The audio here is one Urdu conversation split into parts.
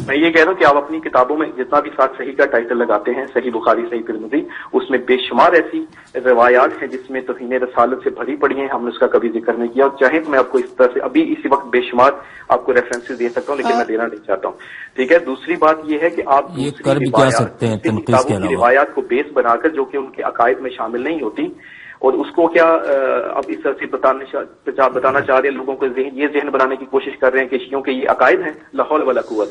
میں یہ کہہ رہا ہوں کہ آپ اپنی کتابوں میں جتنا بھی ساتھ صحیح کا ٹائٹل لگاتے ہیں، صحیح بخاری، صحیح ترمذی، اس میں بے شمار ایسی روایات ہیں جس میں توہین رسالت سے بھری پڑی ہیں، ہم نے اس کا کبھی ذکر نہیں کیا، اور چاہیں تو میں آپ کو اس طرح سے ابھی اسی وقت بے شمار آپ کو ریفرنسز دے سکتا ہوں، لیکن میں دینا نہیں چاہتا ہوں، ٹھیک ہے۔ دوسری بات یہ ہے کہ آپ کتابوں کی روایات کو بیس بنا کر جو کہ ان کے عقائد میں شامل نہیں ہوتی، اور اس کو کیا اب اس طرح سے بتانا چاہ رہے ہیں لوگوں کو، یہ ذہن بنانے کی کوشش کر رہے ہیں کہ شیعوں کے یہ عقائد ہیں، لا حول ولا قوت،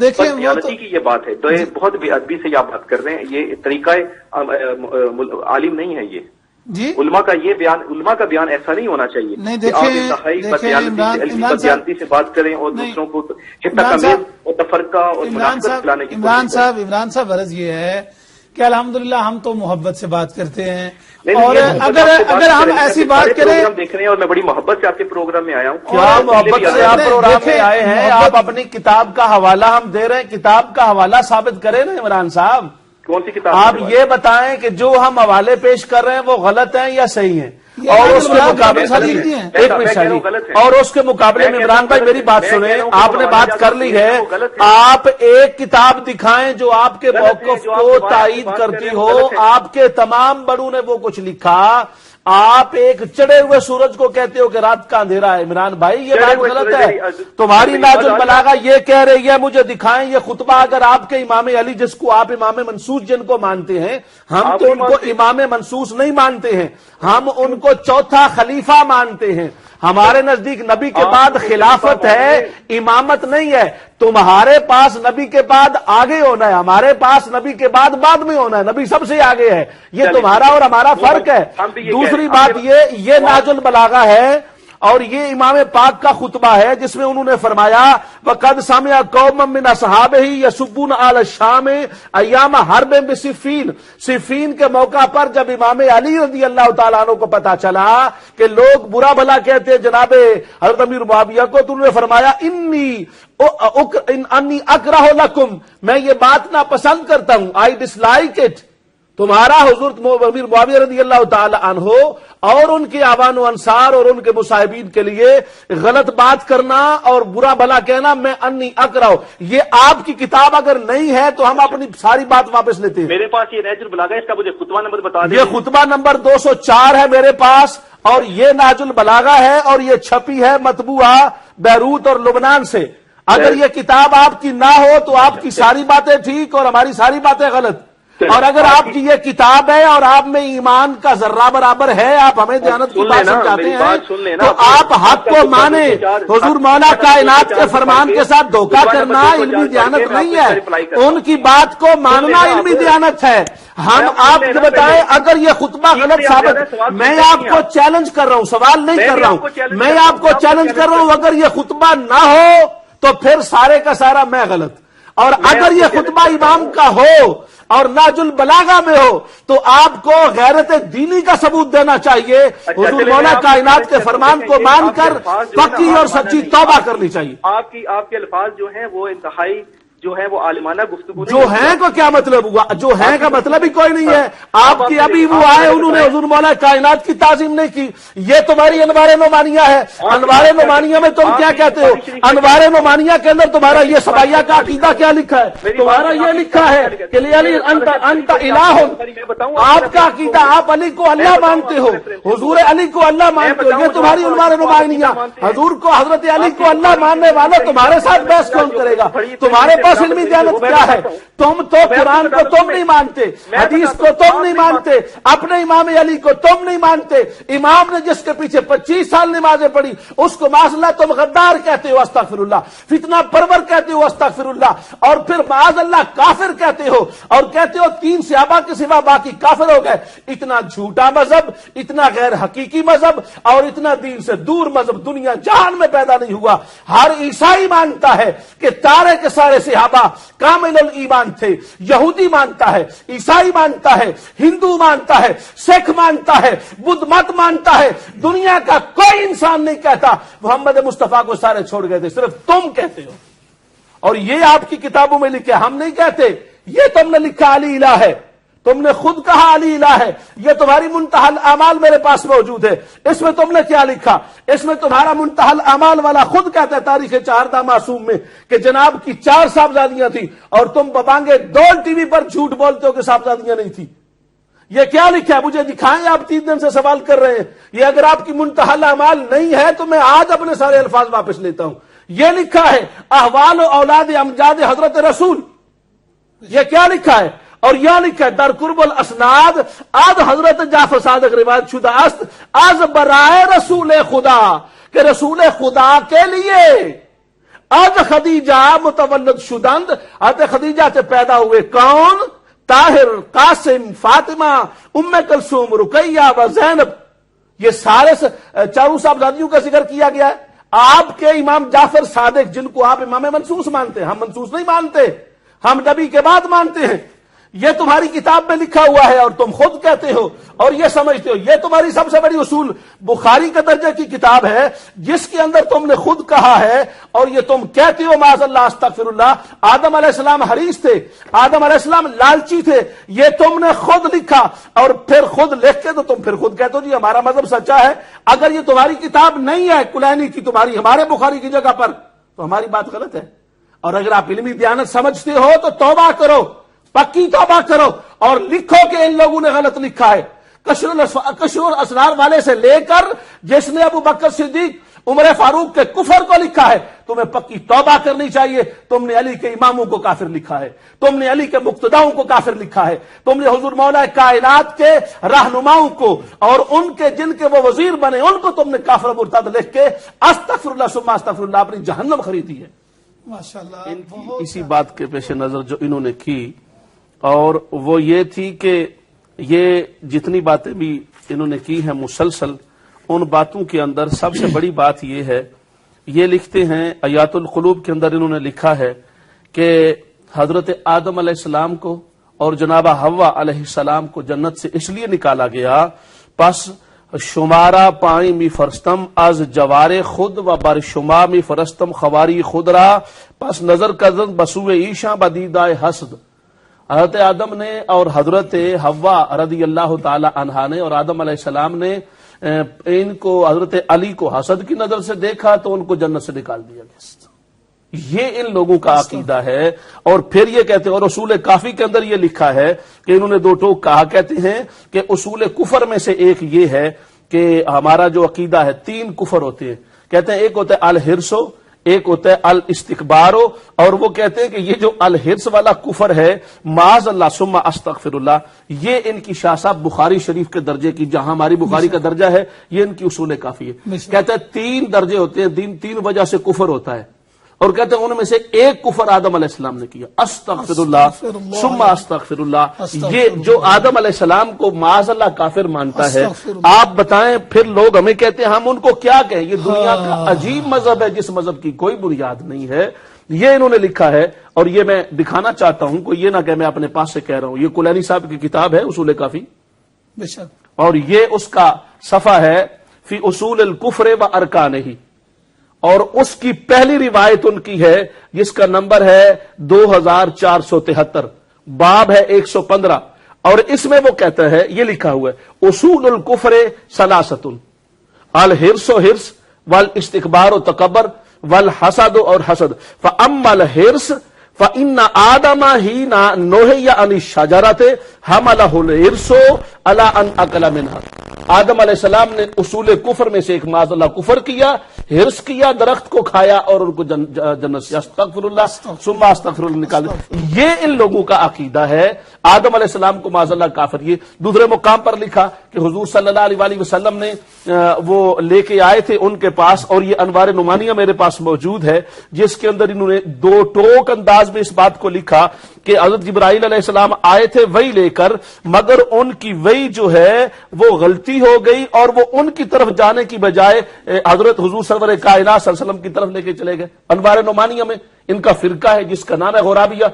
دیانتی کی یہ بات ہے، تو بہت بے ادبی سے آپ بات کر رہے ہیں، یہ طریقہ عالم نہیں ہے، یہ جی علماء کا بیان ایسا نہیں ہونا چاہیے کہ آپ انتہائی بددیانتی سے بات کریں اور دوسروں کو اور تفرقہ اور منافقت لانے کی کوشش کریں۔ عمران صاحب غرض یہ ہے کہ الحمدللہ ہم تو محبت سے بات کرتے ہیں، اور اگر ہم ایسی بات کریں، ہم دیکھ رہے ہیں اور میں بڑی محبت سے آپ کے پروگرام میں آیا ہوں۔ کیا محبت سے آپ پروگرام میں آئے ہیں؟ آپ اپنی کتاب کا حوالہ ہم دے رہے ہیں، کتاب کا حوالہ ثابت کریں نا عمران صاحب۔ کون سی کتاب؟ آپ یہ بتائیں کہ جو ہم حوالے پیش کر رہے ہیں وہ غلط ہیں یا صحیح ہیں، اور اس کے مقابلے اور اس کے مقابلے میں عمران بھائی میری بات سنیں، آپ نے بات کر لی ہے، آپ ایک کتاب دکھائیں جو آپ کے موقف کو تائید کرتی ہو، آپ کے تمام بڑوں نے وہ کچھ لکھا، آپ ایک چڑھے ہوئے سورج کو کہتے ہو کہ رات کا اندھیرا ہے۔ عمران بھائی یہ بات غلط ہے، تمہاری ناج البلاغہ یہ کہہ رہی ہے، مجھے دخائیں یہ خطبہ، اگر آپ کے امام علی جس کو آپ امام منصوص جن کو مانتے ہیں، ہم تو ان کو امام منصوص نہیں مانتے ہیں، ہم ان کو چوتھا خلیفہ مانتے ہیں، ہمارے نزدیک نبی کے بعد خلافت ہے، امامت نہیں ہے۔ تمہارے پاس نبی کے بعد آگے ہونا ہے، ہمارے پاس نبی کے بعد میں ہونا ہے، نبی سب سے آگے ہے، یہ تمہارا اور ہمارا فرق ہے۔ دوسری بات یہ ناج البلاغہ ہے اور یہ امام پاک کا خطبہ ہے جس میں انہوں نے فرمایا وَقَدْ سَمِعَ قَوْمٌ مِّنْ أَصْحَابِهِ يَسُبُّونَ عَلَى الشَّامِ أَيَّامَ حَرْبٍ بِصِفِّينَ، صفین کے موقع پر جب امام علی رضی اللہ تعالیٰ عنہ کو پتا چلا کہ لوگ برا بھلا کہتے ہیں جناب حضرت امیر معاویہ کو، تو انہوں نے فرمایا انی اکرہ لکم، میں یہ بات ناپسند کرتا ہوں، آئی ڈس لائک اٹ، تمہارا حضرت امیر معاویہ رضی اللہ تعالی عنہ اور ان کے آوان و انصار اور ان کے مصاحبین کے لیے غلط بات کرنا اور برا بھلا کہنا، میں انی اکرہ، یہ آپ کی کتاب اگر نہیں ہے تو ہم اپنی ساری بات واپس لیتے ہیں۔ میرے پاس یہ ناج البلاغہ، اس کا مجھے خطبہ نمبر بتا دیں۔ یہ خطبہ نمبر 204 ہے میرے پاس، اور یہ ناج البلاغہ ہے، اور یہ چھپی ہے مطبوعہ بیروت اور لبنان سے۔ اگر یہ کتاب آپ کی نہ ہو تو آپ کی ساری باتیں ٹھیک اور ہماری ساری باتیں غلط، اور اگر آپ کی یہ کتاب ہے اور آپ میں ایمان کا ذرہ برابر ہے، آپ ہمیں دیانت کی بات سمجھاتے ہیں، تو آپ حق کو مانیں۔ حضور مولا کائنات کے فرمان کے ساتھ دھوکہ کرنا علمی دیانت نہیں ہے، ان کی بات کو ماننا علمی دیانت ہے۔ ہم آپ کو بتائیں اگر یہ خطبہ غلط ثابت، میں آپ کو چیلنج کر رہا ہوں، سوال نہیں کر رہا ہوں، میں آپ کو چیلنج کر رہا ہوں، اگر یہ خطبہ نہ ہو تو پھر سارے کا سارا میں غلط، اور اگر یہ خطبہ امام کا ہو اور ناج البلاغہ میں ہو تو آپ کو غیرت دینی کا ثبوت دینا چاہیے، حضور مولا کائنات کے فرمان کو مان کر پکی اور سچی توبہ کرنی چاہیے۔ آپ کے الفاظ جو ہیں وہ انتہائی جو ہے وہ عالمانہ گفتگو، جو ہیں کو کیا مطلب ہوا؟ جو ہیں کا مطلب ہی کوئی نہیں ہے۔ آپ کی ابھی وہ آئے انہوں نے حضور مولا کائنات کی تعظیم نہیں کی، یہ تمہاری انوار نعمانیہ ہے۔ انوار نعمانیہ میں تم کیا کہتے ہو؟ انوار نعمانیہ کے اندر تمہارا یہ سبائیہ کا عقیدہ کیا لکھا ہے؟ تمہارا یہ لکھا ہے کہ علی انت الہ، آپ کا عقیدہ، آپ علی کو اللہ مانتے ہو، حضور علی کو اللہ مانتے ہو، یہ تمہاری انوار نعمانیہ۔ حضور کو، حضرت علی کو اللہ ماننے والا تمہارے ساتھ بحث کون کرے گا؟ تمہارے پاس علمی دیانت کیا ہے؟ تم تو قرآن کو تم نہیں مانتے، حدیث کو تم نہیں مانتے، اپنے امام علی کو تم نہیں مانتے، امام نے جس کے پیچھے 25 سال نمازیں پڑھی اس کو معاذ اللہ تم غدار کہتے ہو، استغفر اللہ، فتنہ پرور کہتے ہو، استغفر اللہ، اور پھر معاذ اللہ کافر کہتے ہو، اور کہتے ہو 3 صحابہ کے سوا باقی کافر ہو گئے۔ اتنا جھوٹا مذہب، اتنا غیر حقیقی مذہب اور اتنا دین سے دور مذہب دنیا جہان میں پیدا نہیں ہوا۔ ہر عیسائی مانتا ہے کہ سارے کے سارے صحابہ کامل الایمان تھے، یہودی مانتا ہے، عیسائی مانتا ہے، ہندو مانتا ہے، سکھ مانتا ہے، بدھ مت مانتا ہے، دنیا کا کوئی انسان نہیں کہتا محمد مصطفیٰ کو سارے چھوڑ گئے تھے، صرف تم کہتے ہو، اور یہ آپ کی کتابوں میں لکھے، ہم نہیں کہتے، یہ تم نے لکھا علی الہ ہے، تم نے خود کہا علی الہ ہے، یہ تمہاری منتہی الاعمال میرے پاس موجود ہے، اس میں تم نے کیا لکھا؟ اس میں تمہارا منتہی الاعمال والا خود کہتا ہے تاریخ 4 معصوم میں کہ جناب کی 4 صاحبزادیاں تھیں، اور تم ببانگے ڈول ٹی وی پر جھوٹ بولتے ہو کہ صاحبزادیاں نہیں تھی۔ یہ کیا لکھا ہے؟ مجھے دکھائیں، آپ 3 دن سے سوال کر رہے ہیں۔ یہ اگر آپ کی منتہی الاعمال نہیں ہے تو میں آج اپنے سارے الفاظ واپس لیتا ہوں۔ یہ لکھا ہے احوال و اولاد امجاد حضرت رسول، یہ کیا لکھا ہے؟ اور یہ لکھا ہے در قرب الاسناد آد حضرت جعفر صادق روایت شدہ است از برائے رسول خدا، کہ رسول خدا کے لیے از خدیجہ متولد شدند، حضرت خدیجہ سے پیدا ہوئے کون؟ طاہر، قاسم، فاطمہ، ام کلثوم، رقیہ و زینب۔ یہ سارے 4 صاحبزادیوں کا ذکر کیا گیا ہے۔ آپ کے امام جعفر صادق جن کو آپ امام منصوص مانتے ہیں، ہم منصوص نہیں مانتے، ہم نبی کے بعد مانتے ہیں، یہ تمہاری کتاب میں لکھا ہوا ہے اور تم خود کہتے ہو اور یہ سمجھتے ہو۔ یہ تمہاری سب سے بڑی اصول بخاری کے درجے کی کتاب ہے جس کے اندر تم نے خود کہا ہے، اور یہ تم کہتے ہو معاذ اللہ استغفر اللہ آدم علیہ السلام حریص تھے، آدم علیہ السلام لالچی تھے، یہ تم نے خود لکھا، اور پھر خود لکھ کے تو تم پھر خود کہتے ہو جی ہمارا مذہب سچا ہے۔ اگر یہ تمہاری کتاب نہیں ہے کلینی کی، تمہاری ہمارے بخاری کی جگہ پر، تو ہماری بات غلط ہے۔ اور اگر آپ علمی دیانت سمجھتے ہو تو توبہ کرو، پکی توبہ کرو، اور لکھو کہ ان لوگوں نے غلط لکھا ہے۔ کشف الاسرار والے سے لے کر جس نے ابو بکر صدیق عمر فاروق کے کفر کو لکھا ہے، تمہیں پکی توبہ کرنی چاہیے۔ تم نے علی کے اماموں کو کافر لکھا ہے، تم نے علی کے مقتداؤں کو کافر لکھا ہے، تم نے حضور مولا کائنات کے رہنماؤں کو اور ان کے جن کے وہ وزیر بنے ان کو تم نے کافر و مرتد لکھ کے استغفر اللہ ثم استغفر اللہ اپنی جہنم خریدی ہے۔ ماشاءاللہ، اسی بات کے پیش نظر جو انہوں نے کی، اور وہ یہ تھی کہ یہ جتنی باتیں بھی انہوں نے کی ہیں مسلسل، ان باتوں کے اندر سب سے بڑی بات یہ ہے، یہ لکھتے ہیں آیات القلوب کے اندر انہوں نے لکھا ہے کہ حضرت آدم علیہ السلام کو اور جناب حوا علیہ السلام کو جنت سے اس لیے نکالا گیا، پس شمارا پائیں می فرستم از جوار خود و بر شما می فرستم خواری خود را، پس نظر کردن بسوء ایشاں بدیدائے حسد۔ حضرت آدم نے اور حضرت حوا رضی اللہ تعالی عنہا نے اور آدم علیہ السلام نے ان کو حضرت علی کو حسد کی نظر سے دیکھا تو ان کو جنت سے نکال دیا گیا۔ یہ ان لوگوں کا عقیدہ ہے۔ اور پھر یہ کہتے ہیں، اور اصول کافی کے اندر یہ لکھا ہے کہ انہوں نے 2 ٹوک کہا، کہتے ہیں کہ اصول کفر میں سے ایک یہ ہے کہ ہمارا جو عقیدہ ہے 3 کفر ہوتے ہیں، کہتے ہیں ایک ہوتا ہے الحرسو، ایک ہوتا ہے الاستکبارو، اور وہ کہتے ہیں کہ یہ جو الحرس والا کفر ہے معاذ اللہ ثم استغفر اللہ، یہ ان کی شاہ صاحب بخاری شریف کے درجے کی، جہاں ہماری بخاری کا درجہ ہے یہ ان کی اصول کافی ہے۔ کہتے ہیں 3 درجے ہوتے ہیں، 3 وجہ سے کفر ہوتا ہے، اور کہتے ہیں ان میں سے ایک کفر آدم علیہ السلام نے کیا، استغفر اللہ ثم استغفر اللہ۔ یہ جو آدم علیہ السلام کو معاذ اللہ کافر مانتا ہے، آپ بتائیں پھر لوگ ہمیں کہتے ہیں ہم ان کو کیا کہیں؟ یہ دنیا کا عجیب مذہب ہے جس مذہب کی کوئی بنیاد نہیں ہے۔ یہ انہوں نے لکھا ہے، اور یہ میں دکھانا چاہتا ہوں، کوئی یہ نہ کہ میں اپنے پاس سے کہہ رہا ہوں، یہ کلینی صاحب کی کتاب ہے اصول کافی، اور یہ اس کا صفحہ ہے فی اصول الکفر و ارکانہ، اور اس کی پہلی روایت ان کی ہے جس کا نمبر ہے 2473، باب ہے 115، اور اس میں وہ کہتا ہے، یہ لکھا ہوا ہے اصول الکفر ثلاثۃ، الحرص و حرص والاستکبار و تکبر والحسد اور حسد، فاما الحرص فإن آدم حين نهي عن الشجرة حمله الحرص على أن أكل منها۔ آدم علیہ السلام نے اصول کفر میں سے ایک معاذ اللہ کفر کیا، حرص کیا، درخت کو کھایا اور ان کو جنت سے استغفر اللہ ثم استغفر اللہ نکال دیا۔ یہ ان لوگوں کا عقیدہ ہے۔ آدم علیہ السلام کو معاذ اللہ کافر۔ یہ دوسرے مقام پر لکھا کہ حضور صلی اللہ علیہ وآلہ وسلم نے وہ لے کے آئے تھے ان کے پاس، اور یہ انوار نعمانیہ میرے پاس موجود ہے جس کے اندر انہوں نے 2 ٹوک انداز میں اس بات کو لکھا کہ حضرت جبرائیل علیہ السلام آئے تھے وحی لے کر، مگر ان کی وحی جو ہے وہ غلطی ہو گئی اور وہ ان کی طرف جانے کی بجائے حضرت حضور سرور کائنات صلی اللہ علیہ وسلم کی طرف لے کے چلے گئے۔ انوار نعمانیہ میں ان کا فرقہ ہے جس کا نام ہے غرابیہ،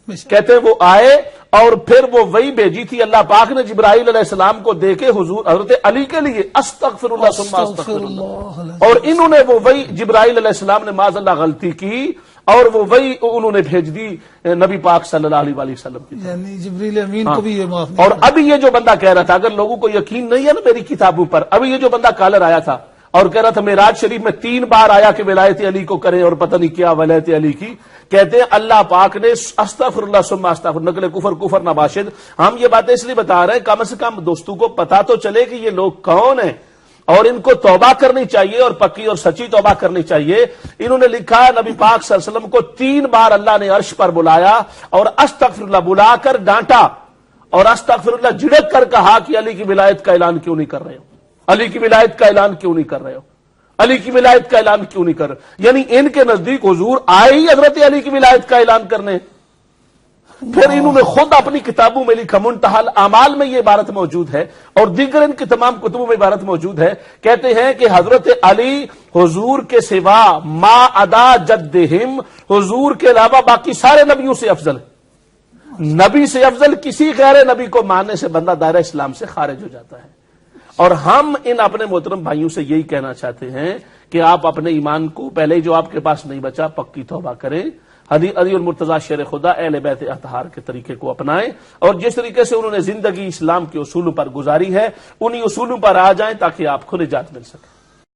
کہتے ہیں وہ آئے اور پھر وہ وہی بھیجی تھی اللہ پاک نے جبرائیل علیہ السلام کو دے کے حضور حضرت علی کے لیے استغفر اللہ ثم استغفر اللہ، اور انہوں نے وہ وہی جبرائیل علیہ السلام نے معاذ اللہ غلطی کی اور وہ وہی انہوں نے بھیج دی نبی پاک صلی اللہ علیہ وسلم کی، یعنی جبریل امین کو بھی یہ معاف نہیں اور ابھی یہ جو بندہ کہہ رہا تھا، اگر لوگوں کو یقین نہیں ہے نا میری کتابوں پر، ابھی یہ جو بندہ کالر آیا تھا اور کہہ رہا تھا معراج شریف میں 3 بار آیا کہ ولایت علی کو کریں اور پتہ نہیں کیا ولایت علی کی، کہتے ہیں اللہ پاک نے استغفر اللہ ثم استغفر نقل کفر نباشد۔ ہم یہ باتیں اس لیے بتا رہے ہیں کم سے کم دوستوں کو پتا تو چلے کہ یہ لوگ کون ہیں اور ان کو توبہ کرنی چاہیے اور پکی اور سچی توبہ کرنی چاہیے۔ انہوں نے لکھا نبی پاک صلی اللہ علیہ وسلم کو 3 بار اللہ نے عرش پر بلایا اور استغفر اللہ بلا کر ڈانٹا اور استغفر اللہ جھڑک کر کہا کہ علی کی ولایت کا اعلان کیوں نہیں کر رہے ہو، علی کی ولایت کا اعلان کیوں نہیں کر رہے ہو، علی کی ولایت کا اعلان کیوں نہیں کر رہے؟ یعنی ان کے نزدیک حضور آئے ہی حضرت علی کی ولایت کا اعلان کرنے۔ پھر انہوں نے خود اپنی کتابوں میں لکھا، منتہی الاعمال میں یہ عبارت موجود ہے اور دیگر ان کی تمام کتبوں میں عبارت موجود ہے، کہتے ہیں کہ حضرت علی حضور کے سوا ما عدا جدہم، حضور کے علاوہ باقی سارے نبیوں سے افضل ہے، نبی سے افضل کسی غیر نبی کو ماننے سے بندہ دائرہ اسلام سے خارج ہو جاتا ہے۔ اور ہم ان اپنے محترم بھائیوں سے یہی کہنا چاہتے ہیں کہ آپ اپنے ایمان کو پہلے جو آپ کے پاس نہیں بچا پکی توبہ کریں، علی المرتضیٰ شیر خدا اہل بیت اطہار کے طریقے کو اپنائیں اور جس طریقے سے انہوں نے زندگی اسلام کے اصولوں پر گزاری ہے انہی اصولوں پر آ جائیں تاکہ آپ کو نجات مل سکے۔